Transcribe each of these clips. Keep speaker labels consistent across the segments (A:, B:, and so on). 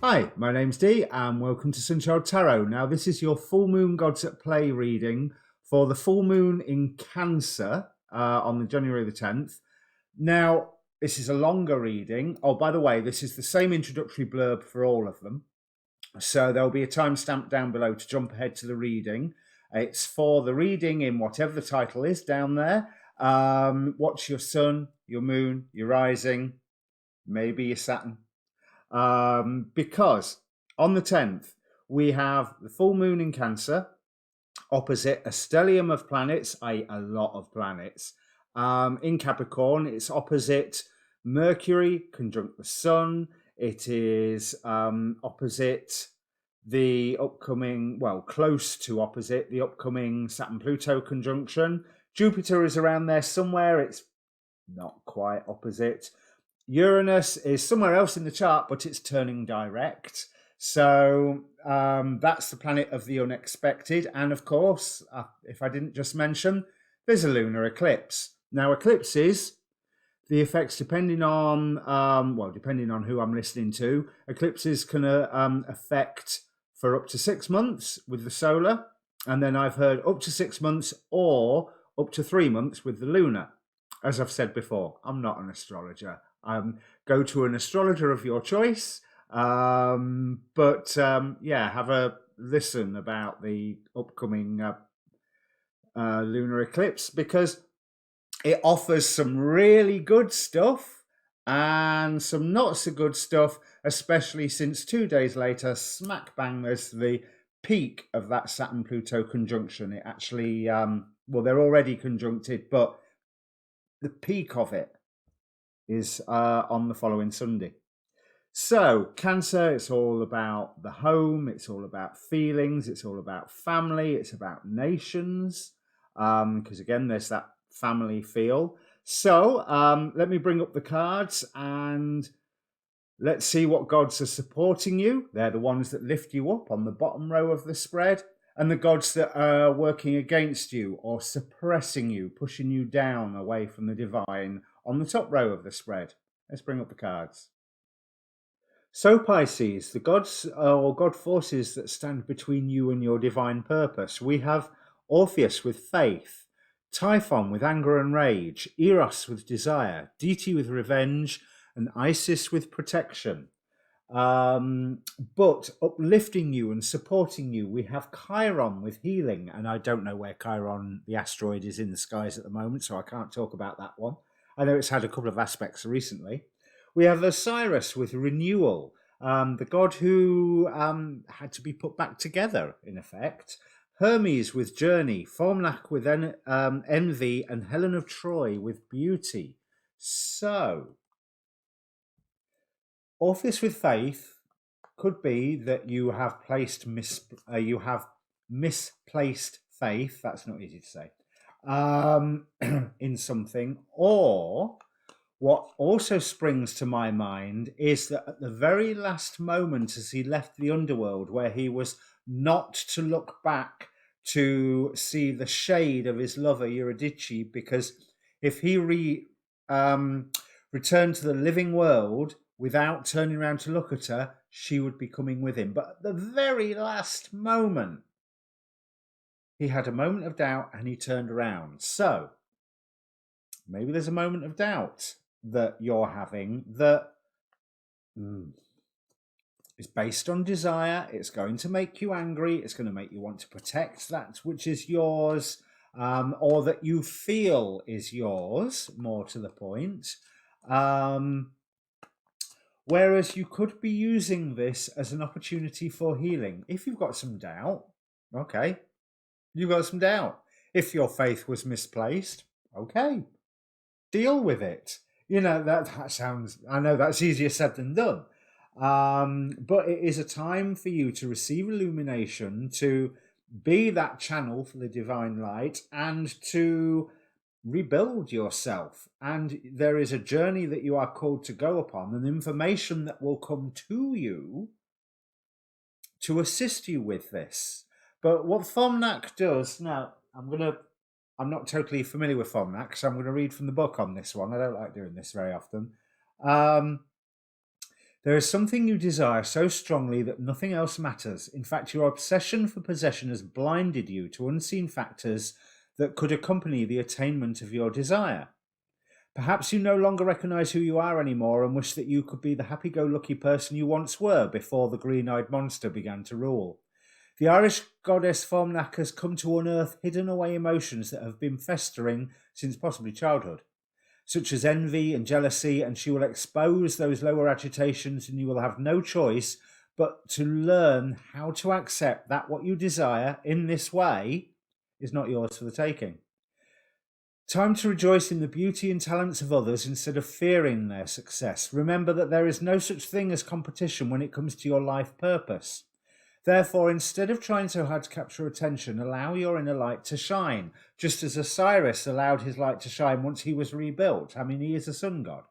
A: Hi, my name's Dee and welcome to Sunchild Tarot. Now this is your full moon gods at play reading for the full moon in Cancer on the January the 10th. Now this is a longer reading. Oh, by the way, this is the same introductory blurb for all of them. So there'll be a timestamp down below to jump ahead to the reading. It's for the reading in whatever the title is down there. What's your sun, your moon, your rising, maybe your Saturn. Because on the 10th, we have the full moon in Cancer opposite a stellium of planets, a lot of planets. In Capricorn, it's opposite Mercury, conjunct the Sun. It is opposite the upcoming, well, close to opposite the upcoming Saturn-Pluto conjunction. Jupiter is around there somewhere. It's not quite opposite. Uranus is somewhere else in the chart, but it's turning direct. So that's the planet of the unexpected. And of course, if I didn't just mention, there's a lunar eclipse. Now, eclipses, the effects depending on, depending on who I'm listening to, eclipses can affect for up to 6 months with the solar. And then I've heard up to 6 months or up to 3 months with the lunar. As I've said before, I'm not an astrologer. Go to an astrologer of your choice. Have a listen about the upcoming lunar eclipse because it offers some really good stuff and some not so good stuff, especially since 2 days later, smack bang, there's the peak of that Saturn-Pluto conjunction. It actually, they're already conjuncted, but the peak of it is on the following Sunday. So Cancer, it's all about the home, it's all about feelings, it's all about family, it's about nations, because again, there's that family feel. So let me bring up the cards and let's see what gods are supporting you. They're the ones that lift you up on the bottom row of the spread, and the gods that are working against you or suppressing you, pushing you down away from the divine on the top row of the spread. Let's bring up the cards. So Pisces, the gods or god forces that stand between you and your divine purpose. We have Orpheus with faith, Typhon with anger and rage, Eros with desire, Deity with revenge, and Isis with protection. But uplifting you and supporting you, we have Chiron with healing, and I don't know where Chiron, the asteroid, is in the skies at the moment, so I can't talk about that one. I know it's had a couple of aspects recently. We have Osiris with renewal, the god who had to be put back together, in effect. Hermes with journey, Formlach with envy, and Helen of Troy with beauty. So, Orpheus with faith could be that you have misplaced faith. That's not easy to say. In something, or what also springs to my mind is that at the very last moment as he left the underworld, where he was not to look back to see the shade of his lover Eurydice, because if he returned to the living world without turning around to look at her, she would be coming with him. But at the very last moment, he had a moment of doubt and he turned around. So maybe there's a moment of doubt that you're having that is based on desire. It's going to make you angry. It's going to make you want to protect that which is yours, or that you feel is yours, more to the point. Whereas you could be using this as an opportunity for healing. If you've got some doubt, okay, you've got some doubt. If your faith was misplaced, okay, deal with it. You know, that sounds, I know that's easier said than done. But it is a time for you to receive illumination, to be that channel for the divine light, and to rebuild yourself. And there is a journey that you are called to go upon, and information that will come to you to assist you with this. But what Formlach does, now I'm not totally familiar with Formlach, so I'm going to read from the book on this one. I don't like doing this very often. The There is something you desire so strongly that nothing else matters. In fact, your obsession for possession has blinded you to unseen factors that could accompany the attainment of your desire. Perhaps you no longer recognize who you are anymore and wish that you could be the happy-go-lucky person you once were before the green-eyed monster began to rule. The Irish goddess Fomnac has come to unearth hidden away emotions that have been festering since possibly childhood, such as envy and jealousy, and she will expose those lower agitations, and you will have no choice but to learn how to accept that what you desire in this way is not yours for the taking. Time to rejoice in the beauty and talents of others instead of fearing their success. Remember that there is no such thing as competition when it comes to your life purpose. Therefore, instead of trying so hard to capture attention, allow your inner light to shine, just as Osiris allowed his light to shine once he was rebuilt. I mean, he is a sun god.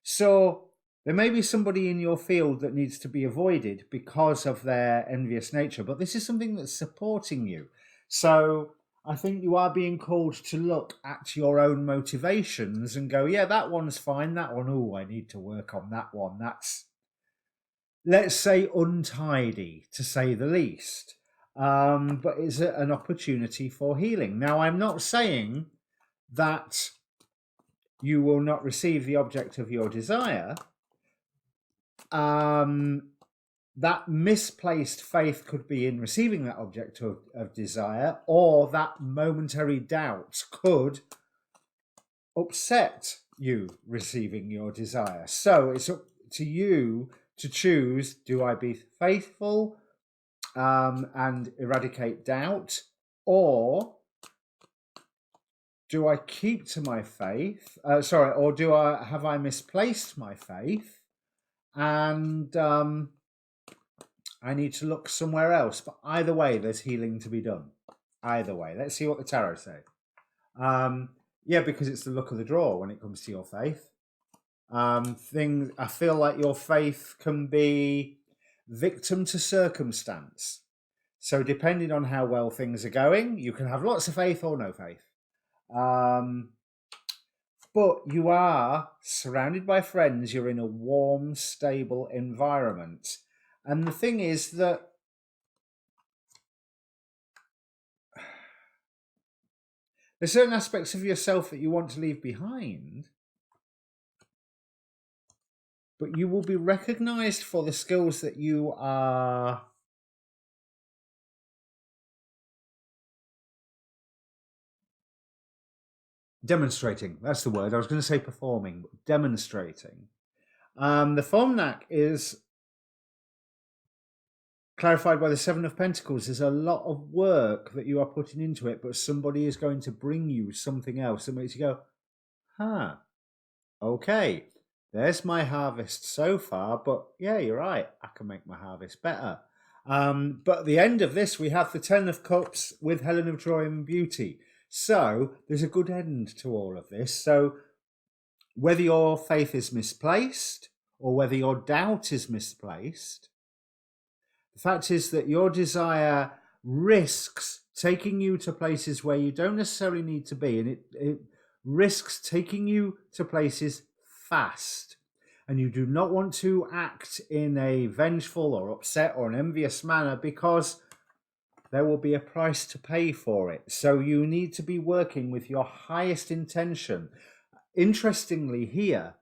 A: So there may be somebody in your field that needs to be avoided because of their envious nature, but this is something that's supporting you. So I think you are being called to look at your own motivations and go, yeah, that one's fine. That one, oh, I need to work on that one. That's, let's say, untidy, to say the least. But is it an opportunity for healing? Now, I'm not saying that you will not receive the object of your desire. That misplaced faith could be in receiving that object of desire, or that momentary doubt could upset you receiving your desire. So it's up to you to choose, do I be faithful and eradicate doubt, or do I keep to my faith? Or have I misplaced my faith and I need to look somewhere else? But either way, there's healing to be done. Either way. Let's see what the tarot say. Yeah, because it's the luck of the draw when it comes to your faith. I feel like your faith can be victim to circumstance. So depending on how well things are going, you can have lots of faith or no faith. But you are surrounded by friends. You're in a warm, stable environment. And the thing is that there's certain aspects of yourself that you want to leave behind, but you will be recognized for the skills that you are demonstrating. That's the word. I was going to say performing, but demonstrating. The Fomnac is clarified by the Seven of Pentacles. There's a lot of work that you are putting into it, but somebody is going to bring you something else that makes you go, okay, there's my harvest so far, but yeah, you're right, I can make my harvest better. But at the end of this, we have the Ten of Cups with Helen of Troy and Beauty. So there's a good end to all of this. So whether your faith is misplaced or whether your doubt is misplaced, the fact is that your desire risks taking you to places where you don't necessarily need to be, and it risks taking you to places fast. And you do not want to act in a vengeful or upset or an envious manner, because there will be a price to pay for it. So you need to be working with your highest intention. Interestingly here,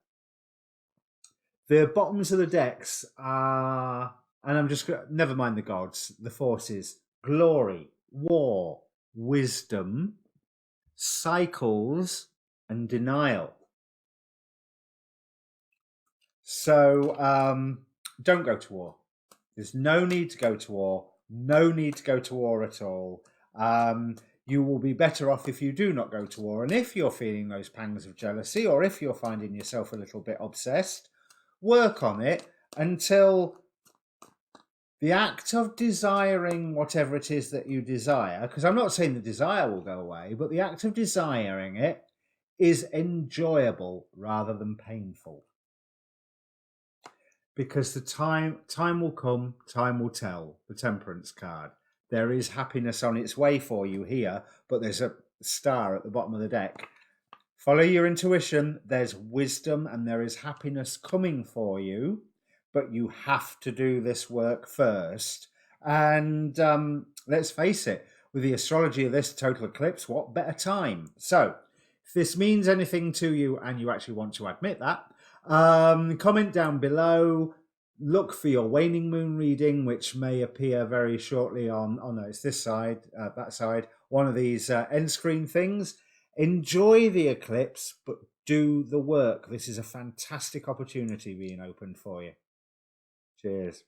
A: the bottoms of the decks are, and I'm just, never mind the gods, the forces: glory, war, wisdom, cycles, and denial. So don't go to war. There's no need to go to war. No need to go to war at all. You will be better off if you do not go to war. And if you're feeling those pangs of jealousy, or if you're finding yourself a little bit obsessed, work on it until the act of desiring whatever it is that you desire, because I'm not saying the desire will go away, but the act of desiring it is enjoyable rather than painful. Because the time will come, time will tell, the Temperance card. There is happiness on its way for you here, but there's a star at the bottom of the deck. Follow your intuition. There's wisdom and there is happiness coming for you, but you have to do this work first. And let's face it, with the astrology of this total eclipse, what better time? So, if this means anything to you and you actually want to admit that, comment down below. Look for your waning moon reading, which may appear very shortly on, oh no, it's this side, that side, one of these end screen things. Enjoy the eclipse, but do the work. This is a fantastic opportunity being opened for you. Cheers.